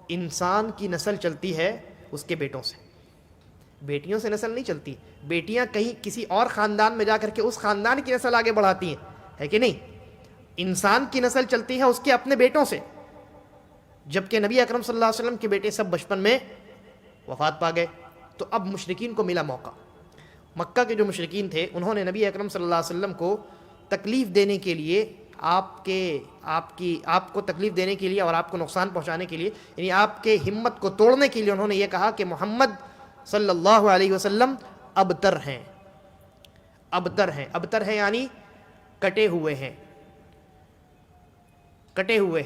انسان کی نسل چلتی ہے اس کے بیٹوں سے، بیٹیوں سے نسل نہیں چلتی. بیٹیاں کہیں کسی اور خاندان میں جا کر کے اس خاندان کی نسل آگے بڑھاتی ہیں، ہے کہ نہیں؟ انسان کی نسل چلتی ہے اس کے اپنے بیٹوں سے، جبکہ نبی اکرم صلی اللہ علیہ وسلم کے بیٹے سب بچپن میں وفات پا گئے. تو اب مشرکین کو ملا موقع. مکہ کے جو مشرکین تھے انہوں نے نبی اکرم صلی اللہ علیہ وسلم کو تکلیف دینے کے لیے، آپ کو تکلیف دینے کے لیے اور آپ کو نقصان پہنچانے کے لیے، یعنی آپ کے ہمت کو توڑنے کے لیے انہوں نے یہ کہا کہ محمد صلی اللہ علیہ وسلم ابتر ہیں. ابتر ہیں یعنی کٹے ہوئے.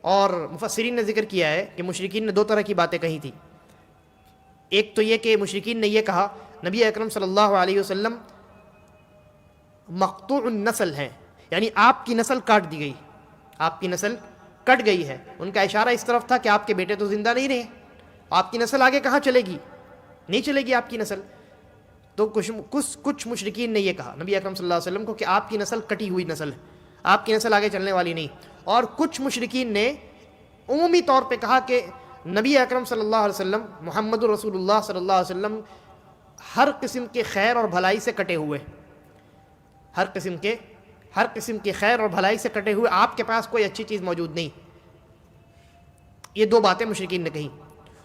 اور مفسرین نے ذکر کیا ہے کہ مشرکین نے 2 طرح کی باتیں کہی تھی. ایک تو یہ کہ مشرکین نے یہ کہا نبی اکرم صلی اللہ علیہ وسلم مقطوع النسل ہیں، یعنی آپ کی نسل کاٹ دی گئی، آپ کی نسل کٹ گئی ہے. ان کا اشارہ اس طرف تھا کہ آپ کے بیٹے تو زندہ نہیں رہے، آپ کی نسل آگے کہاں چلے گی؟ نہیں چلے گی آپ کی نسل. تو کچھ مشرکین نے یہ کہا نبی اکرم صلی اللہ علیہ وسلم کو کہ آپ کی نسل کٹی ہوئی نسل ہے، آپ کی نسل آگے چلنے والی نہیں. اور کچھ مشرکین نے عمومی طور پہ کہا کہ نبی اکرم صلی اللہ علیہ وسلم محمد رسول اللہ صلی اللہ علیہ وسلم ہر قسم کے خیر اور بھلائی سے کٹے ہوئے، ہر قسم کے خیر اور بھلائی سے کٹے ہوئے، آپ کے پاس کوئی اچھی چیز موجود نہیں. یہ 2 باتیں مشرکین نے کہیں.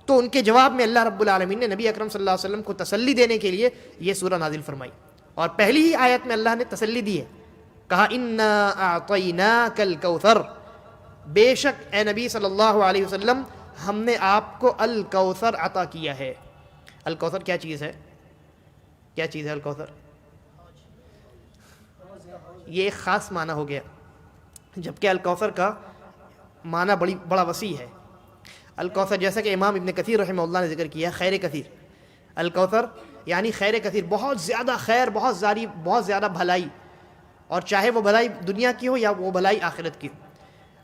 تو ان کے جواب میں اللہ رب العالمین نے نبی اکرم صلی اللہ علیہ وسلم کو تسلی دینے کے لیے یہ سورہ نازل فرمائی. اور پہلی ہی آیت میں اللہ نے تسلی دی ہے، کہا انا اعطیناک الکوثر، بے شک اے نبی صلی اللہ علیہ وسلم ہم نے آپ کو الکوثر عطا کیا ہے. الکوثر کیا چیز ہے؟ الکوثر یہ ایک خاص معنی ہو گیا، جبکہ الکوثر کا معنی بڑا وسیع ہے. الکوثر، جیسا کہ امام ابن کثیر رحمہ اللہ نے ذکر کیا، خیر کثیر، الکوثر یعنی خیر کثیر، بہت زیادہ خیر، بہت زیادہ بھلائی، اور چاہے وہ بھلائی دنیا کی ہو یا وہ بھلائی آخرت کی ہو۔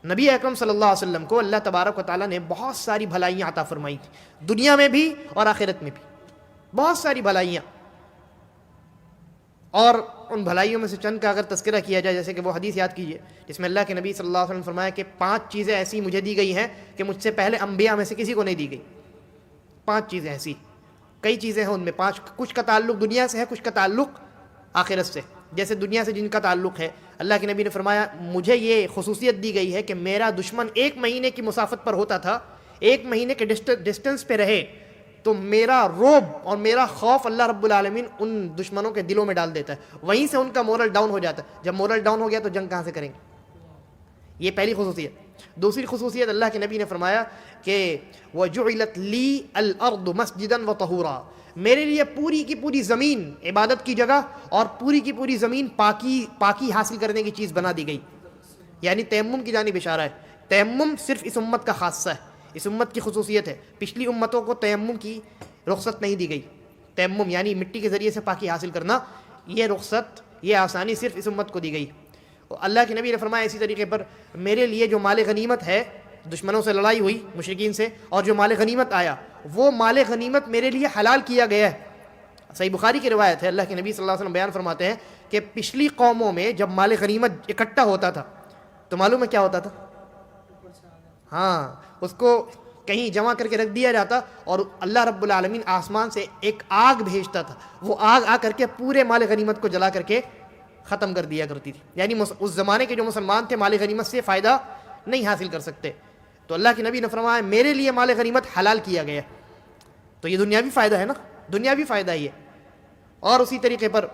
نبی اکرم صلی اللہ علیہ وسلم کو اللہ تبارک و تعالیٰ نے بہت ساری بھلائیاں عطا فرمائی تھیں، دنیا میں بھی اور آخرت میں بھی بہت ساری بھلائیاں، اور ان بھلائیوں میں سے چند کا اگر تذکرہ کیا جائے، جیسے کہ وہ حدیث یاد کیجئے جس میں اللہ کے نبی صلی اللہ علیہ وسلم نے فرمایا کہ 5 چیزیں ایسی مجھے دی گئی ہیں کہ مجھ سے پہلے انبیاء میں سے کسی کو نہیں دی گئی۔ 5 چیزیں ایسی، کئی چیزیں ہیں ان میں 5، کچھ کا تعلق دنیا سے ہے، کچھ کا تعلق آخرت سے۔ جیسے دنیا سے جن کا تعلق ہے، اللہ کے نبی نے فرمایا مجھے یہ خصوصیت دی گئی ہے کہ میرا دشمن 1 مہینے کی مسافت پر ہوتا تھا، 1 مہینے کے ڈسٹنس پہ رہے تو میرا رعب اور میرا خوف اللہ رب العالمین ان دشمنوں کے دلوں میں ڈال دیتا ہے، وہیں سے ان کا مورل ڈاؤن ہو جاتا ہے۔ جب مورل ڈاؤن ہو گیا تو جنگ کہاں سے کریں گے؟ یہ پہلی خصوصیت۔ دوسری خصوصیت اللہ کے نبی نے فرمایا کہ وَجُعِلَتْ لِي الْأَرْضُ مَسْجِدًا وَطَهُورًا، میرے لیے پوری کی پوری زمین عبادت کی جگہ اور پوری کی پوری زمین پاکی حاصل کرنے کی چیز بنا دی گئی۔ یعنی تیمم کی جانب اشارہ ہے۔ تیمم صرف اس امت کا خاصہ ہے، اس امت کی خصوصیت ہے، پچھلی امتوں کو تیمم کی رخصت نہیں دی گئی۔ تیمم یعنی مٹی کے ذریعے سے پاکی حاصل کرنا، یہ رخصت، یہ آسانی صرف اس امت کو دی گئی۔ اللہ کے نبی نے فرمایا اسی طریقے پر میرے لیے جو مال غنیمت ہے، دشمنوں سے لڑائی ہوئی مشرکین سے، اور جو مال غنیمت آیا، وہ مال غنیمت میرے لیے حلال کیا گیا ہے۔ صحیح بخاری کی روایت ہے، اللہ کے نبی صلی اللہ علیہ وسلم بیان فرماتے ہیں کہ پچھلی قوموں میں جب مال غنیمت اکٹھا ہوتا تھا تو معلوم ہے کیا ہوتا تھا؟ ہاں، اس کو کہیں جمع کر کے رکھ دیا جاتا اور اللہ رب العالمین آسمان سے ایک آگ بھیجتا تھا، وہ آگ آ کر کے پورے مال غنیمت کو جلا کر کے ختم کر دیا کرتی تھی۔ یعنی اس زمانے کے جو مسلمان تھے مال غنیمت سے فائدہ نہیں حاصل کر سکتے، تو اللہ کے نبی نے فرمایا میرے لیے مال غنیمت حلال کیا گیا، تو یہ دنیاوی فائدہ ہے نا، دنیاوی فائدہ ہی ہے۔ اور اسی طریقے پر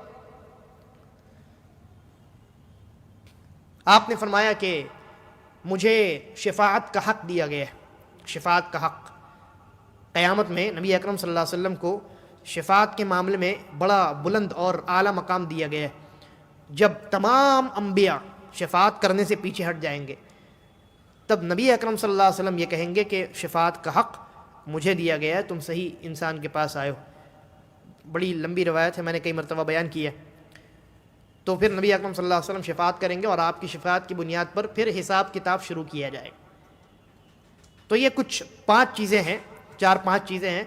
آپ نے فرمایا کہ مجھے شفاعت کا حق دیا گیا ہے، شفاعت کا حق۔ قیامت میں نبی اکرم صلی اللہ علیہ وسلم کو شفاعت کے معاملے میں بڑا بلند اور اعلیٰ مقام دیا گیا ہے۔ جب تمام انبیاء شفاعت کرنے سے پیچھے ہٹ جائیں گے تب نبی اکرم صلی اللہ علیہ وسلم یہ کہیں گے کہ شفاعت کا حق مجھے دیا گیا ہے، تم صحیح انسان کے پاس آئے ہو۔ بڑی لمبی روایت ہے، میں نے کئی مرتبہ بیان کی ہے۔ تو پھر نبی اکرم صلی اللہ علیہ وسلم شفاعت کریں گے اور آپ کی شفاعت کی بنیاد پر پھر حساب کتاب شروع کیا جائے۔ تو یہ کچھ 5 چیزیں ہیں، 4-5 چیزیں ہیں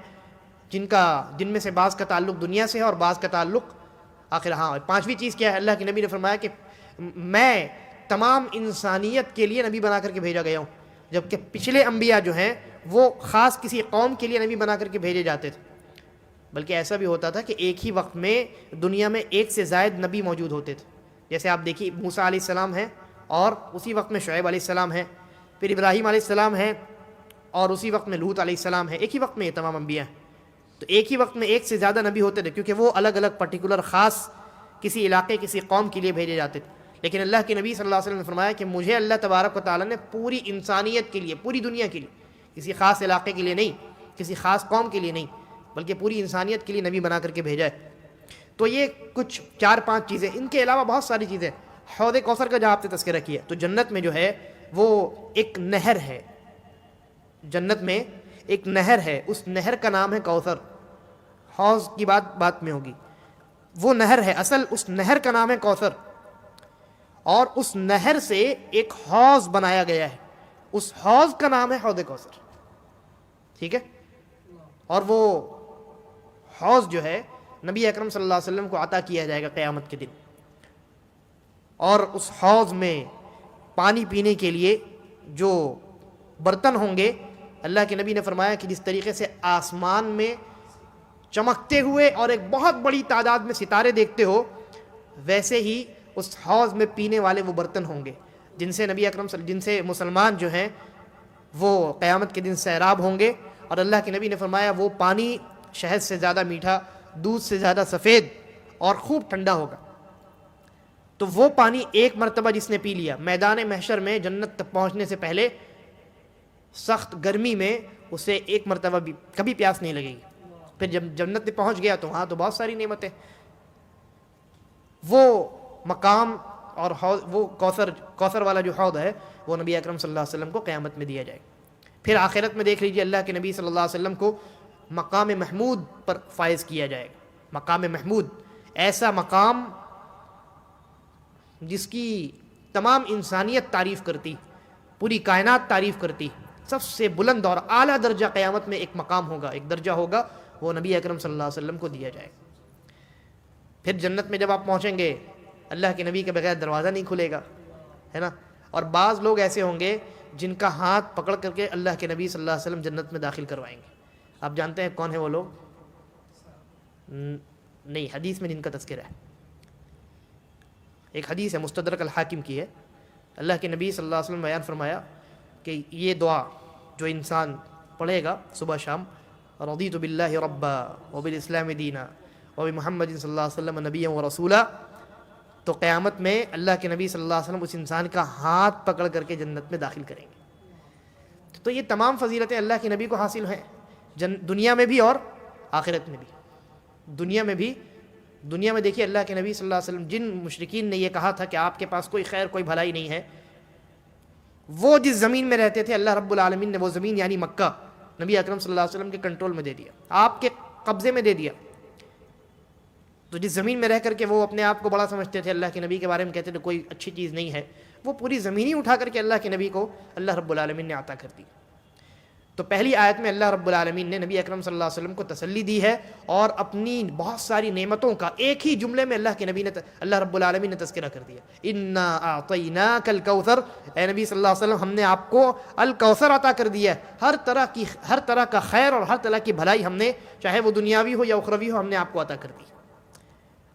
جن میں سے بعض کا تعلق دنیا سے ہے اور بعض کا تعلق آخر۔ ہاں، 5ویں چیز کیا ہے؟ اللہ کے نبی نے فرمایا کہ میں تمام انسانیت کے لیے نبی بنا کر کے بھیجا گیا ہوں، جبکہ پچھلے انبیاء جو ہیں وہ خاص کسی قوم کے لیے نبی بنا کر کے بھیجے جاتے تھے، بلکہ ایسا بھی ہوتا تھا کہ ایک ہی وقت میں دنیا میں 1 سے زائد نبی موجود ہوتے تھے۔ جیسے آپ دیکھیے موسیٰ علیہ السلام ہیں اور اسی وقت میں شعیب علیہ السلام ہیں، پھر ابراہیم علیہ السلام ہیں اور اسی وقت میں لوط علیہ السلام ہیں، ایک ہی وقت میں یہ تمام انبیاء ہیں۔ تو ایک ہی وقت میں 1 سے زیادہ نبی ہوتے تھے کیونکہ وہ الگ الگ پرٹیکولر خاص کسی علاقے کسی قوم کے لیے بھیجے جاتے تھے۔ لیکن اللہ کے نبی صلی اللہ علیہ وسلم نے فرمایا کہ مجھے اللہ تبارک و تعالیٰ نے پوری انسانیت کے لیے، پوری دنیا کے لیے، کسی خاص علاقے کے لیے نہیں، کسی خاص قوم کے لیے نہیں، بلکہ پوری انسانیت کے لیے نبی بنا کر کے بھیجا ہے۔ تو یہ کچھ 4-5 چیزیں، ان کے علاوہ بہت ساری چیزیں۔ حوض کوثر کا جہاں آپ نے تذکرہ کیا، تو جنت میں جو ہے وہ ایک نہر ہے، جنت میں ایک نہر ہے، اس نہر کا نام ہے کوثر۔ حوض کی بات میں ہوگی، وہ نہر ہے، اصل اس نہر کا نام ہے کوثر، اور اس نہر سے ایک حوض بنایا گیا ہے، اس حوض کا نام ہے حوض کوثر، ٹھیک ہے؟ اور وہ حوض جو ہے نبی اکرم صلی اللہ علیہ وسلم کو عطا کیا جائے گا قیامت کے دن، اور اس حوض میں پانی پینے کے لیے جو برتن ہوں گے، اللہ کے نبی نے فرمایا کہ جس طریقے سے آسمان میں چمکتے ہوئے اور ایک بہت بڑی تعداد میں ستارے دیکھتے ہو، ویسے ہی اس حوض میں پینے والے وہ برتن ہوں گے جن سے مسلمان جو ہیں وہ قیامت کے دن سیراب ہوں گے۔ اور اللہ کے نبی نے فرمایا وہ پانی شہد سے زیادہ میٹھا، دودھ سے زیادہ سفید اور خوب ٹھنڈا ہوگا۔ تو وہ پانی ایک مرتبہ جس نے پی لیا، میدان محشر میں جنت تک پہنچنے سے پہلے سخت گرمی میں اسے ایک مرتبہ بھی کبھی پیاس نہیں لگے گی۔ پھر جب جنت میں پہنچ گیا تو وہاں تو بہت ساری نعمتیں، وہ مقام اور حوض، وہ کوثر والا جو حوض ہے وہ نبی اکرم صلی اللہ علیہ وسلم کو قیامت میں دیا جائے گا۔ پھر آخرت میں دیکھ لیجیے اللہ کے نبی صلی اللہ علیہ وسلم کو مقام محمود پر فائز کیا جائے گا۔ مقام محمود، ایسا مقام جس کی تمام انسانیت تعریف کرتی، پوری کائنات تعریف کرتی، سب سے بلند اور اعلیٰ درجہ قیامت میں ایک مقام ہوگا، ایک درجہ ہوگا، وہ نبی اکرم صلی اللہ علیہ وسلم کو دیا جائے گا۔ پھر جنت میں جب آپ پہنچیں گے اللہ کے نبی کے بغیر دروازہ نہیں کھلے گا، ہے نا۔ اور بعض لوگ ایسے ہوں گے جن کا ہاتھ پکڑ کر کے اللہ کے نبی صلی اللہ علیہ وسلم جنت میں داخل کروائیں گے۔ آپ جانتے ہیں کون ہیں وہ لوگ؟ نہیں، حدیث میں جن کا تذکرہ ہے، ایک حدیث ہے مستدرک الحاکم کی ہے، اللہ کے نبی صلی اللہ علیہ وسلم بیان فرمایا کہ یہ دعا جو انسان پڑھے گا صبح شام، رضیت باللہ ربا وبالاسلام دینا وبمحمد صلی اللہ علیہ وسلم نبیا ورسولا، تو قیامت میں اللہ کے نبی صلی اللہ علیہ وسلم اس انسان کا ہاتھ پکڑ کر کے جنت میں داخل کریں گے۔ تو یہ تمام فضیلتیں اللہ کے نبی کو حاصل ہیں، دنیا میں بھی اور آخرت میں بھی۔ دنیا میں دیکھیے اللہ کے نبی صلی اللہ علیہ وسلم، جن مشرکین نے یہ کہا تھا کہ آپ کے پاس کوئی خیر کوئی بھلائی نہیں ہے، وہ جس زمین میں رہتے تھے اللہ رب العالمین نے وہ زمین یعنی مکہ نبی اکرم صلی اللہ علیہ وسلم کے کنٹرول میں دے دیا، آپ کے قبضے میں دے دیا۔ تو جس زمین میں رہ کر کے وہ اپنے آپ کو بڑا سمجھتے تھے، اللہ کے نبی کے بارے میں کہتے تھے کوئی اچھی چیز نہیں ہے، وہ پوری زمین ہی اٹھا کر کے اللہ کے نبی کو اللہ رب العالمین نے عطا کر دی۔ تو پہلی آیت میں اللہ رب العالمین نے نبی اکرم صلی اللہ علیہ وسلم کو تسلی دی ہے، اور اپنی بہت ساری نعمتوں کا ایک ہی جملے میں اللہ رب العالمین نے تذکرہ کر دیا، انا اعطیناک الکوثر، اے نبی صلی اللہ علیہ وسلم ہم نے آپ کو الکوثر عطا کر دیا ہے، ہر طرح کا خیر اور ہر طرح کی بھلائی ہم نے، چاہے وہ دنیاوی ہو یا اخروی ہو، ہم نے آپ کو عطا کر دی۔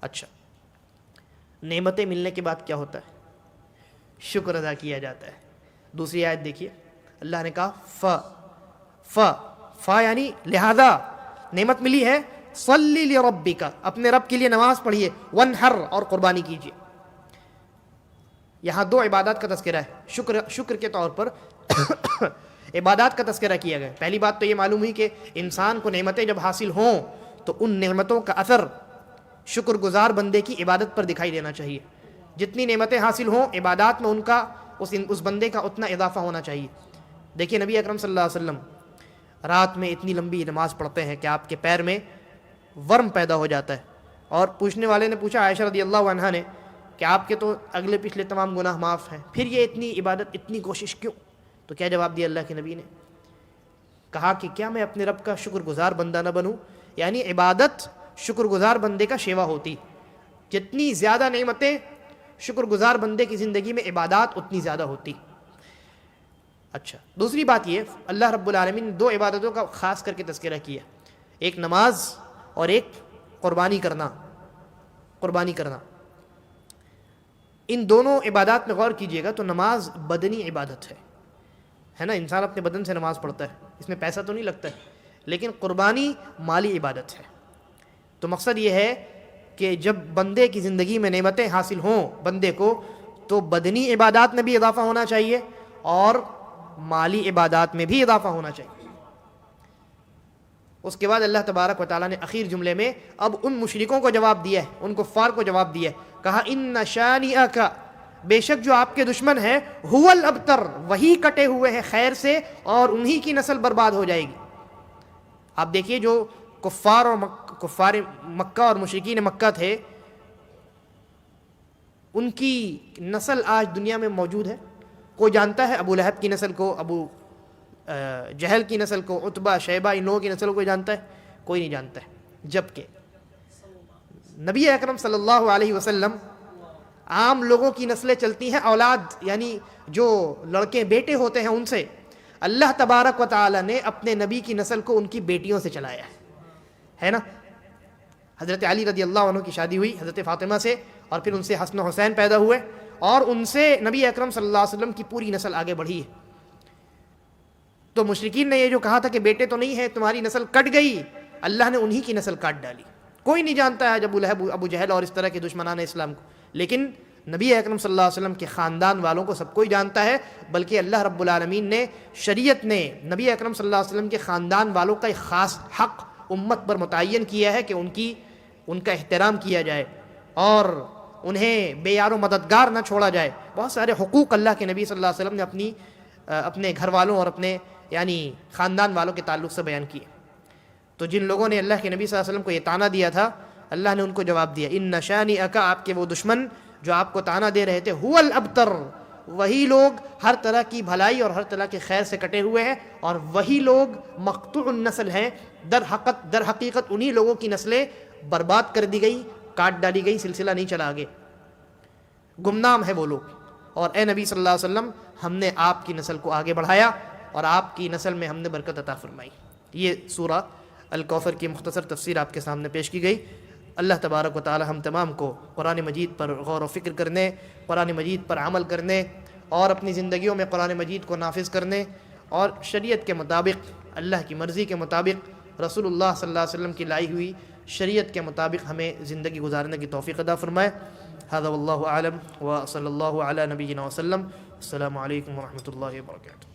اچھا، نعمتیں ملنے کے بعد کیا ہوتا ہے؟ شکر ادا کیا جاتا ہے۔ دوسری آیت دیکھیے، اللہ نے کہا فا یعنی لہذا نعمت ملی ہے، صلی لربک، اپنے رب کے لیے نماز پڑھیے، ونحر، اور قربانی کیجیے۔ یہاں دو عبادات کا تذکرہ ہے، شکر کے طور پر عبادات کا تذکرہ کیا گیا۔ پہلی بات تو یہ معلوم ہوئی کہ انسان کو نعمتیں جب حاصل ہوں تو ان نعمتوں کا اثر شکر گزار بندے کی عبادت پر دکھائی دینا چاہیے۔ جتنی نعمتیں حاصل ہوں عبادات میں ان کا اس بندے کا اتنا اضافہ ہونا چاہیے۔ دیکھیے نبی اکرم صلی اللہ علیہ وسلم رات میں اتنی لمبی نماز پڑھتے ہیں کہ آپ کے پیر میں ورم پیدا ہو جاتا ہے، اور پوچھنے والے نے پوچھا عائشہ رضی اللہ عنہا نے کہ آپ کے تو اگلے پچھلے تمام گناہ معاف ہیں، پھر یہ اتنی عبادت اتنی کوشش کیوں؟ تو کیا جواب دیا اللہ کے نبی نے؟ کہا کہ کیا میں اپنے رب کا شکر گزار بندہ نہ بنوں؟ یعنی عبادت شکر گزار بندے کا شیوا ہوتی، جتنی زیادہ نعمتیں شکر گزار بندے کی زندگی میں عبادات اتنی زیادہ ہوتی۔ اچھا، دوسری بات یہ، اللہ رب العالمین نے دو عبادتوں کا خاص کر کے تذکرہ کیا، ایک نماز اور ایک قربانی کرنا۔ ان دونوں عبادات میں غور کیجئے گا تو نماز بدنی عبادت ہے نا، انسان اپنے بدن سے نماز پڑھتا ہے، اس میں پیسہ تو نہیں لگتا ہے، لیکن قربانی مالی عبادت ہے۔ تو مقصد یہ ہے کہ جب بندے کی زندگی میں نعمتیں حاصل ہوں بندے کو، تو بدنی عبادات میں بھی اضافہ ہونا چاہیے اور مالی عبادات میں بھی اضافہ ہونا چاہیے۔ اس کے بعد اللہ تبارک و تعالیٰ نے اخیر جملے میں اب ان مشرکوں کو جواب دیا ہے، ان کفار کو جواب دیا ہے، کہا ان شانئک، بے شک جو آپ کے دشمن ہے، هو الابتر، وہی کٹے ہوئے ہیں خیر سے اور انہی کی نسل برباد ہو جائے گی۔ آپ دیکھیے جو کفار مکہ اور مشرکین مکہ تھے، ان کی نسل آج دنیا میں موجود ہے۔ کوئی جانتا ہے ابو لہب کی نسل کو، ابو جہل کی نسل کو، عتبہ شیبہ ان لوگوں کی نسل کو کوئی جانتا ہے؟ کوئی نہیں جانتا ہے۔ جبکہ نبی اکرم صلی اللہ علیہ وسلم، عام لوگوں کی نسلیں چلتی ہیں اولاد یعنی جو لڑکے بیٹے ہوتے ہیں ان سے، اللہ تبارک و تعالی نے اپنے نبی کی نسل کو ان کی بیٹیوں سے چلایا ہے نا۔ حضرت علی رضی اللہ عنہ کی شادی ہوئی حضرت فاطمہ سے، اور پھر ان سے حسن و حسین پیدا ہوئے، اور ان سے نبی اکرم صلی اللہ علیہ وسلم کی پوری نسل آگے بڑھی ہے۔ تو مشرکین نے یہ جو کہا تھا کہ بیٹے تو نہیں ہے تمہاری نسل کٹ گئی، اللہ نے انہی کی نسل کاٹ ڈالی۔ کوئی نہیں جانتا ہے ابو لہب ابو جہل اور اس طرح کے دشمنان اسلام کو، لیکن نبی اکرم صلی اللہ علیہ وسلم کے خاندان والوں کو سب کوئی جانتا ہے، بلکہ اللہ رب العالمین نے، شریعت نے نبی اکرم صلی اللہ علیہ وسلم کے خاندان والوں کا ایک خاص حق امت پر متعین کیا ہے کہ ان کا احترام کیا جائے اور انہیں بے یار و مددگار نہ چھوڑا جائے۔ بہت سارے حقوق اللہ کے نبی صلی اللہ علیہ وسلم نے اپنے گھر والوں اور اپنے یعنی خاندان والوں کے تعلق سے بیان کیے. تو جن لوگوں نے اللہ کے نبی صلی اللہ علیہ وسلم کو یہ طعنہ دیا تھا، اللہ نے ان کو جواب دیا، ان شانئک، آپ کے وہ دشمن جو آپ کو طعنہ دے رہے تھے، هو الابتر، وہی لوگ ہر طرح کی بھلائی اور ہر طرح کے خیر سے کٹے ہوئے ہیں، اور وہی لوگ مقطوع النسل ہیں. در حقیقت انہی لوگوں کی نسلیں برباد کر دی گئی، کاٹ ڈالی گئی، سلسلہ نہیں چلا آگے، گمنام ہے وہ لوگ. اور اے نبی صلی اللہ علیہ وسلم، ہم نے آپ کی نسل کو آگے بڑھایا اور آپ کی نسل میں ہم نے برکت عطا فرمائی. یہ سورہ الکوثر کی مختصر تفسیر آپ کے سامنے پیش کی گئی. اللہ تبارک و تعالی ہم تمام کو قرآن مجید پر غور و فکر کرنے، قرآن مجید پر عمل کرنے اور اپنی زندگیوں میں قرآن مجید کو نافذ کرنے اور شریعت کے مطابق، اللہ کی مرضی کے مطابق، رسول اللہ صلی اللہ علیہ وسلم کی لائی ہوئی شریعت کے مطابق ہمیں زندگی گزارنے کی توفیق عطا فرمائے. هذا واللہ اعلم وصلی اللہ علی نبینا وسلم. السلام علیکم ورحمۃ اللہ وبرکاتہ.